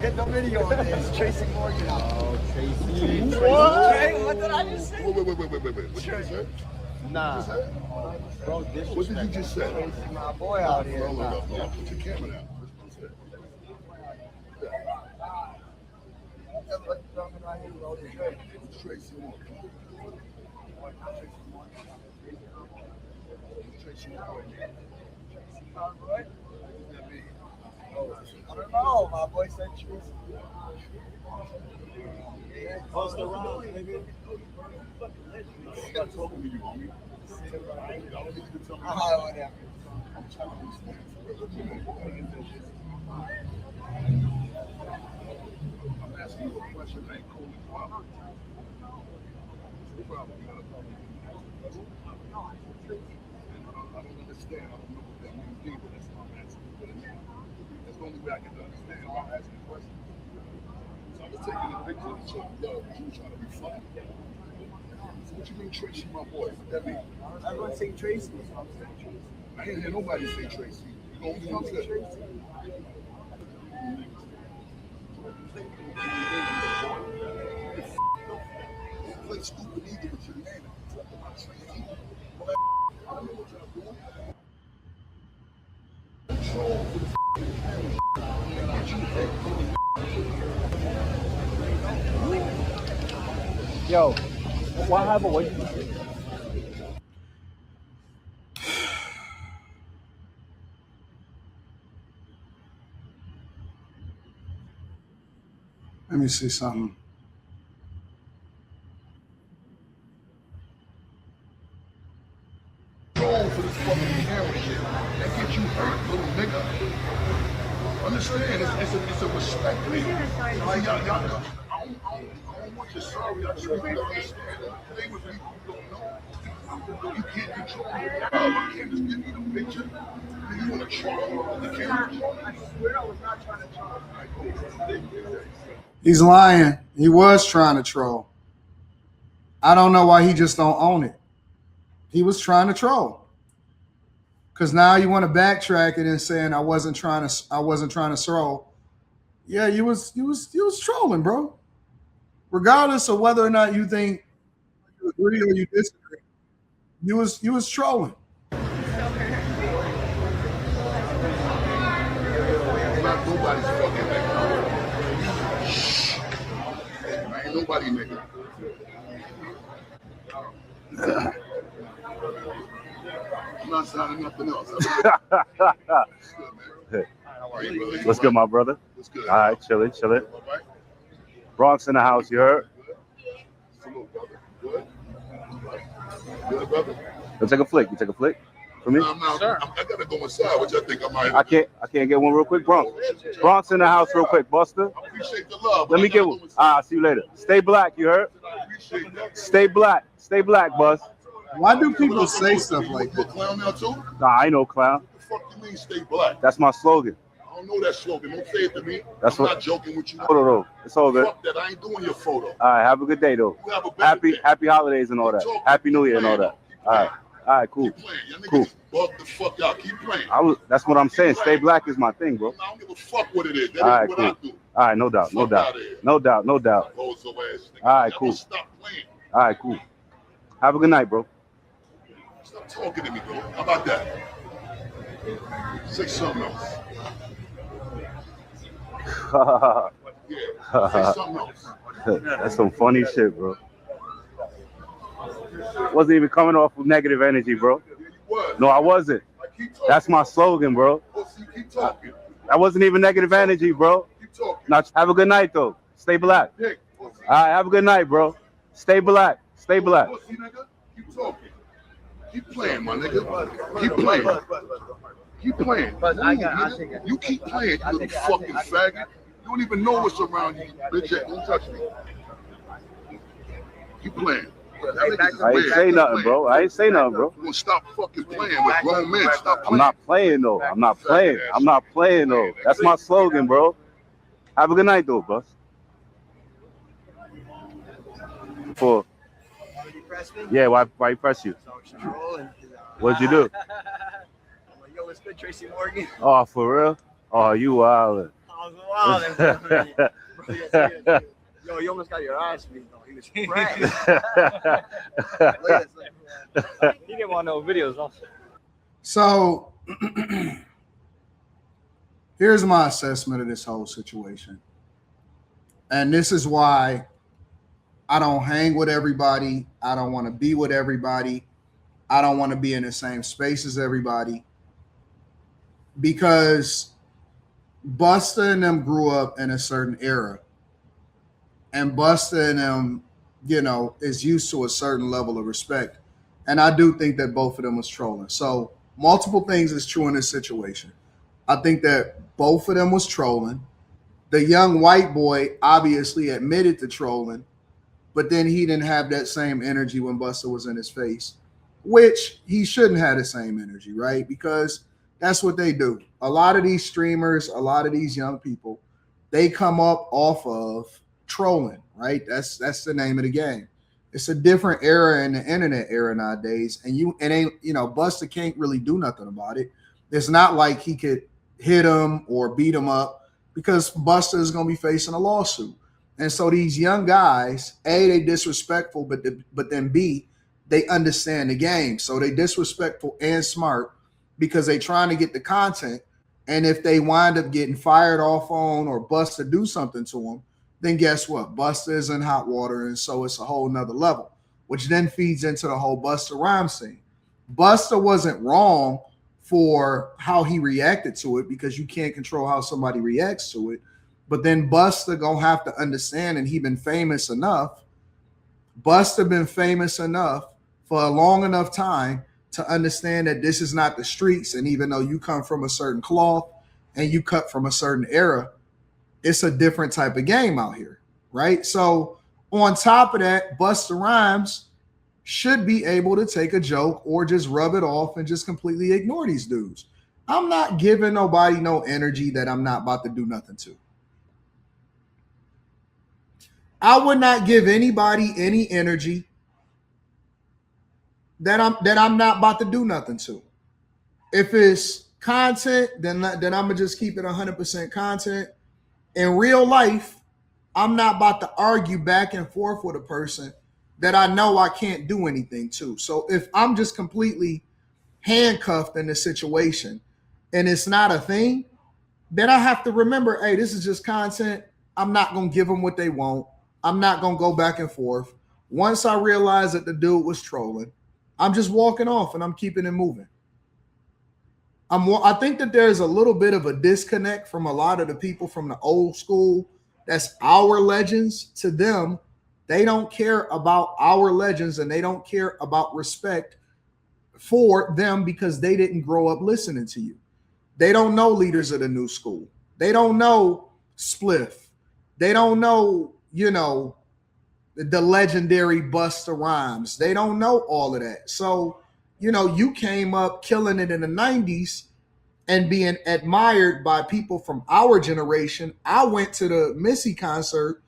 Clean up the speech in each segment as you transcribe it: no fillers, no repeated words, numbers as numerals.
Get the video on this. Tracy Morgan. Oh, Tracy. What did I just say? Wait. What did you say? Nah. Bro, What did you just say? Tracy, my boy out here. Hold up. Put your camera down. Tracy Morgan. Tracy Morgan. I don't know. My boy said Tracy. Busta Rhymes, nigga. Stop talking to you, homie. Don't need to tell me. Whatever. I'm trying to understand. I'm asking you a question. I ain't calling you out. What's the problem? I don't understand. I don't know what that means either. That's why I'm asking you. That's the only way I can understand why I'm asking questions. So I was taking a picture to show love. You were trying to be funny. So what you mean, Tracy, my boy? What that mean? Everyone say Tracy. I ain't hear nobody say Tracy. You know what I'm saying? Tracy. Don't play stupid either with your name. Talk about Tracy. I don't know what y'all doing. Control for the camera. Yo, why have a wait? Let me see something. Control for this fucking camera shit. That gets you hurt, little nigga. Understand? It's a respect thing. Like, y'all, I don't want you sorry. I just want you to understand. Play with people you don't know. You can't control it. You can't just give me the picture. You want to troll the camera? I swear I was not trying to troll. He's lying. He was trying to troll. I don't know why he just don't own it. He was trying to troll. Because now you want to backtrack it and saying I wasn't trying to troll. Yeah, you was trolling, bro. Regardless of whether or not you think you agree or you disagree, you was trolling. Not nobody's fucking nigga. Shh. I ain't nobody nigga. I'm not signing nothing else. What's good, my brother? What's good? All right, chilling. Bronx in the house, you heard? Salute, brother. Good? Good, brother? You take a flick for me? No, sure. I gotta go inside, which I think I might. I can't get one real quick, Bronx in the house real quick, Busta. I appreciate the love. Let me get one. I'll see you later. Stay black, you heard? I appreciate that. Stay black, Buzz. Why do people say stuff like You a that? clown now too? Nah, I ain't no clown. What the fuck you mean stay black? That's my slogan. I don't know that slogan. Don't say it to me. That's I'm what- not joking with you. Photo. It's all good. Fuck that. I ain't doing your photo. All right, have a good day, though. You have a better day. Happy holidays and all that. Happy New Year and all that. All right, cool. Keep playing. Y'all Cool. niggas bug the fuck out. Keep playing. That's what I'm saying. Stay black is my thing, bro. I don't give a fuck what it is. That All ain't right, what cool. I do. All right, no doubt. Bozo ass nigga. All right, Y'all cool. gonna Stop playing. All right, cool. Have a good night, bro. Stop talking to me, bro. How about that? Say something else. Yeah. Say something else. That's some funny shit, bro. Wasn't even coming off with negative energy, bro. Yeah, you was. No, I wasn't. Like, keep talking. That's my slogan, bro. Oh, see, keep talking. That wasn't even negative energy, bro. Keep talking. Now, have a good night, though. Stay black. Dick. All right, have a good night, bro. Stay black. Stay black. Pussy, nigga. Keep talking. Keep playing, my nigga. Keep playing. Keep playing. But Move, I'll take nigga. it. You keep playing, you little take it. fucking faggot. You don't even know what's around you, bitch. Don't touch me. Keep playing. I ain't say nothing, bro. I ain't say nothing, bro. You gonna stop fucking playing with grown men. Stop playing. I'm not playing, though. I'm not playing, though. That's my slogan, bro. Have a good night, though, bus. Yeah, why you press you? What'd you do? Yo, it's good, Tracy Morgan. Oh, for real? Oh, you wildin'. Yo, you almost got your ass beat though. He was cracked. He didn't want no videos also. So here's my assessment of this whole situation. And this is why I don't hang with everybody. I don't want to be with everybody. I don't want to be in the same space as everybody. Because Busta and them grew up in a certain era. And Busta and them, is used to a certain level of respect. And I do think that both of them was trolling. So multiple things is true in this situation. I think that both of them was trolling. The young white boy obviously admitted to trolling, but then he didn't have that same energy when Busta was in his face, which he shouldn't have the same energy, right? Because that's what they do. A lot of these streamers, a lot of these young people, they come up off of trolling, right? That's the name of the game. It's a different era in the internet era nowadays, and Busta can't really do nothing about it. It's not like he could hit him or beat him up because Busta is going to be facing a lawsuit. And so these young guys, A, they disrespectful, but then B, they understand the game. So they disrespectful and smart because they trying to get the content. And if they wind up getting fired off on or Busta do something to them, then guess what? Busta is in hot water, and so it's a whole nother level, which then feeds into the whole Busta Rhymes thing. Busta wasn't wrong for how he reacted to it because you can't control how somebody reacts to it. But then Busta gonna have to understand, and he been famous enough. Busta been famous enough for a long enough time to understand that this is not the streets. And even though you come from a certain cloth and you cut from a certain era, it's a different type of game out here, right? So on top of that, Busta Rhymes should be able to take a joke or just rub it off and just completely ignore these dudes. I'm not giving nobody no energy that I'm not about to do nothing to. I would not give anybody any energy that I'm not about to do nothing to. If it's content, then I'm gonna just keep it 100% content. In real life, I'm not about to argue back and forth with a person that I know I can't do anything to. So if I'm just completely handcuffed in the situation and it's not a thing, then I have to remember, hey, this is just content. I'm not going to give them what they want. I'm not going to go back and forth. Once I realize that the dude was trolling, I'm just walking off and I'm keeping it moving. I think that there's a little bit of a disconnect from a lot of the people from the old school. That's our legends. To them, they don't care about our legends and they don't care about respect for them because they didn't grow up listening to you. They don't know leaders of the new school. They don't know Spliff. They don't know, the legendary Busta Rhymes. They don't know all of that. So, you came up killing it in the 90s and being admired by people from our generation. I went to the Missy concert,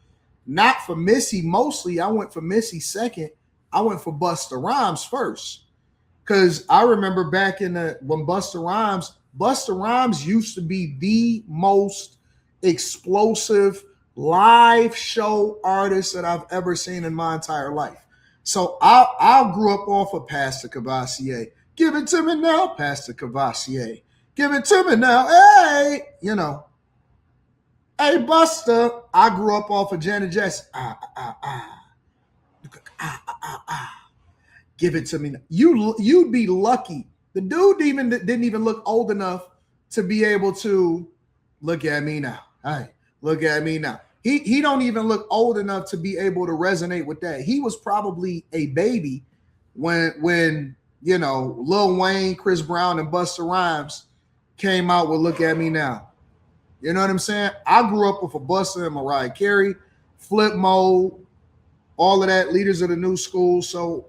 not for Missy mostly. I went for Missy second. I went for Busta Rhymes first. Because I remember back when Busta Rhymes used to be the most explosive live show artist that I've ever seen in my entire life. So I grew up off of Pastor Cavassier. Give it to me now, Pastor Cavassier. Give it to me now. Hey, Hey, Busta. I grew up off of Janet Jackson. Give it to me now. You'd be lucky. The dude didn't even look old enough to be able to look at me now. Hey, look at me now. He don't even look old enough to be able to resonate with that. He was probably a baby when Lil Wayne, Chris Brown, and Busta Rhymes came out with Look At Me Now. You know what I'm saying? I grew up with a Busta and Mariah Carey, Flip Mode, all of that, leaders of the new school. So,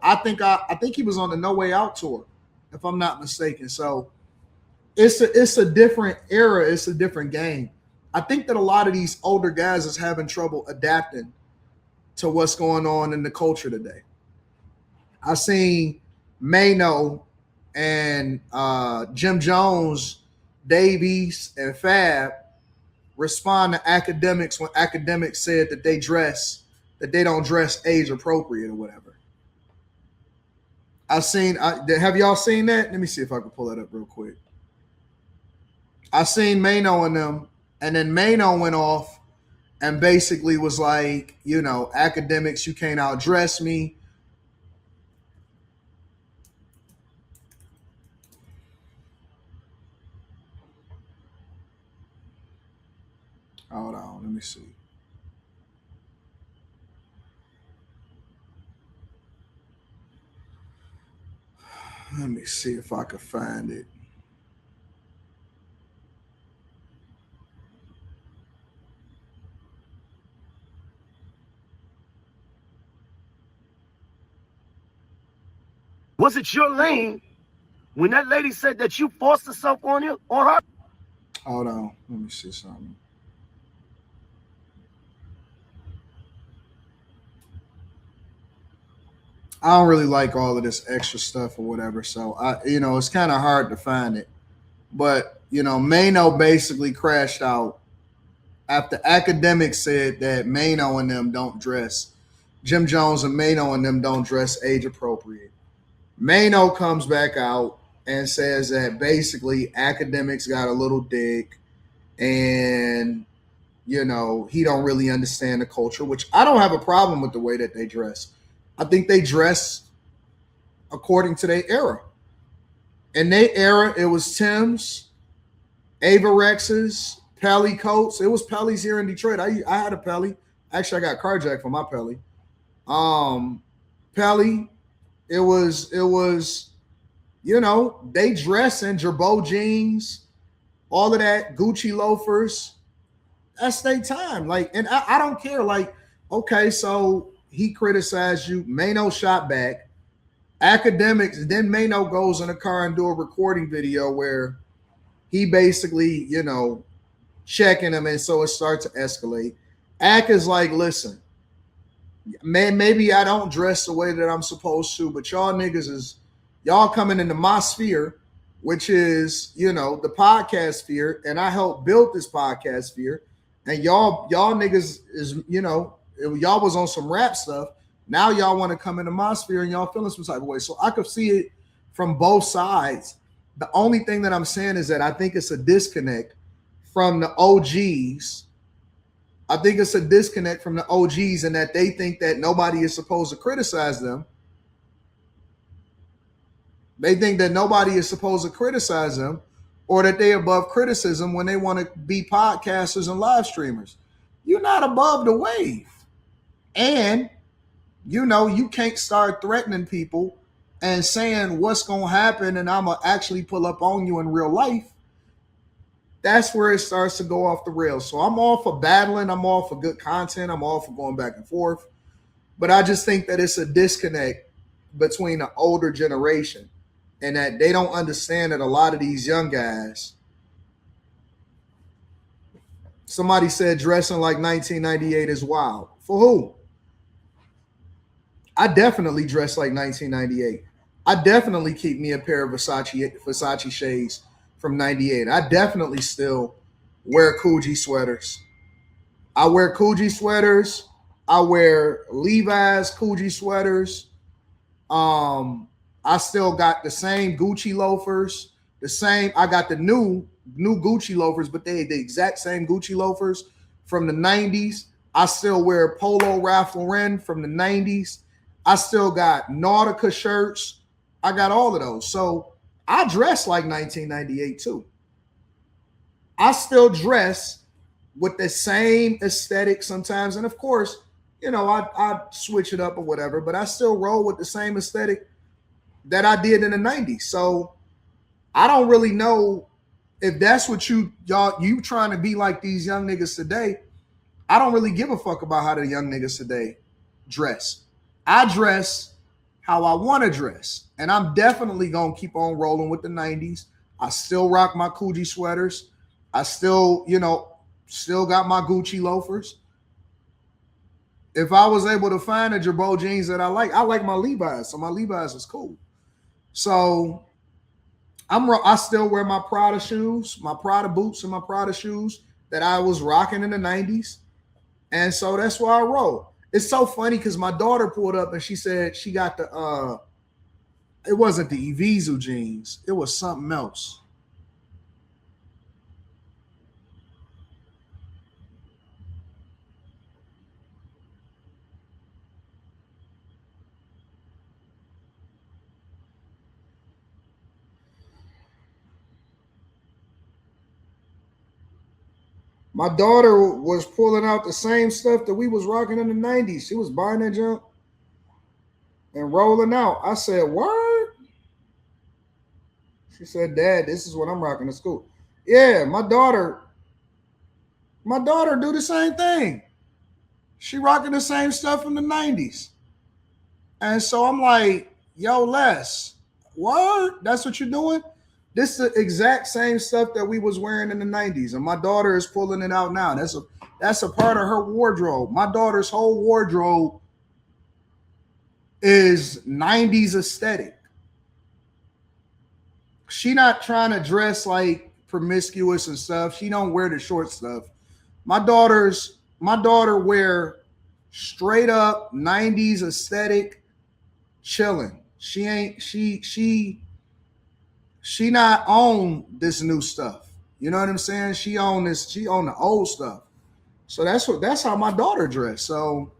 I think he was on the No Way Out tour, if I'm not mistaken. So it's a different era, it's a different game. I think that a lot of these older guys is having trouble adapting to what's going on in the culture today. I seen Mano and Jim Jones, Dave East, and Fab respond to academics when academics said that they don't dress age appropriate or whatever. Have y'all seen that? Let me see if I can pull that up real quick. I seen Mano and them, and then Mano went off and basically was like, academics, you can't outdress me. Hold on, let me see. Let me see if I can find it. Was it your lane when that lady said that you forced herself on her? Hold on, let me see something. I don't really like all of this extra stuff or whatever, so it's kind of hard to find it. But Mano basically crashed out after academics said that Mano and them don't dress. Jim Jones and Mano and them don't dress age appropriate. Mano comes back out and says that basically academics got a little dick and he don't really understand the culture, which I don't have a problem with the way that they dress. I think they dress according to their era. In their era, it was Tim's, Avarex's, Pelly coats. It was Pelly's here in Detroit. I had a Pelly. Actually, I got carjacked for my Pelly. Pelly. It was, they dress in Girbaud jeans, all of that, Gucci loafers. That's their time. And I don't care. Okay, so he criticized you. Mano shot back. Academics. Then Mano goes in the car and do a recording video where he basically, checking him, and so it starts to escalate. Ak is like, listen, man, maybe I don't dress the way that I'm supposed to, but y'all coming into my sphere, which is, the podcast sphere, and I helped build this podcast sphere, and y'all niggas is, y'all was on some rap stuff. Now y'all want to come into my sphere and y'all feeling some type of way. So I could see it from both sides. The only thing that I'm saying is that I think it's a disconnect from the OGs. I think it's a disconnect from the OGs in that they think that nobody is supposed to criticize them. They think that nobody is supposed to criticize them or that they're above criticism when they want to be podcasters and live streamers. You're not above the wave. And, you can't start threatening people and saying what's going to happen and I'm going to actually pull up on you in real life. That's where it starts to go off the rails. So I'm all for battling. I'm all for good content. I'm all for going back and forth. But I just think that it's a disconnect between the older generation and that they don't understand that a lot of these young guys. Somebody said dressing like 1998 is wild. For who? I definitely dress like 1998. I definitely keep me a pair of Versace shades from 98. I definitely still wear Coogee sweaters. I wear Coogee sweaters. I wear Levi's Coogee sweaters. I still got the same Gucci loafers. I got the new Gucci loafers, but they the exact same Gucci loafers from the 90s. I still wear Polo Ralph Lauren from the 90s. I still got Nautica shirts. I got all of those. So I dress like 1998 too. I still dress with the same aesthetic sometimes. And of course, I switch it up or whatever, but I still roll with the same aesthetic that I did in the 90s. So I don't really know if that's what you trying to be like these young niggas today. I don't really give a fuck about how the young niggas today dress. I dress how I want to dress. And I'm definitely going to keep on rolling with the 90s. I still rock my Coogee sweaters. I still got my Gucci loafers. If I was able to find the Girbaud jeans that I like my Levi's. So my Levi's is cool. So I still wear my Prada shoes, my Prada boots and my Prada shoes. that I was rocking in the 90s. And so that's why I roll. It's so funny because my daughter pulled up and she said she got the it wasn't the Evisu jeans, it was something else. My daughter was pulling out the same stuff that we was rocking in the 90s. She was buying that junk and rolling out. I said, "Word?" She said, "Dad, this is what I'm rocking to school." Yeah, my daughter do the same thing. She rocking the same stuff from the 90s. And so I'm like, "Yo, Les, what? That's what you're doing?" This is the exact same stuff that we was wearing in the 90s. And my daughter is pulling it out now. That's a part of her wardrobe. My daughter's whole wardrobe is 90s aesthetic. She not trying to dress like promiscuous and stuff. She don't wear the short stuff. My daughter wear straight up 90s aesthetic chilling. She not on this new stuff. You know what I'm saying? She on the old stuff. So that's how my daughter dressed. So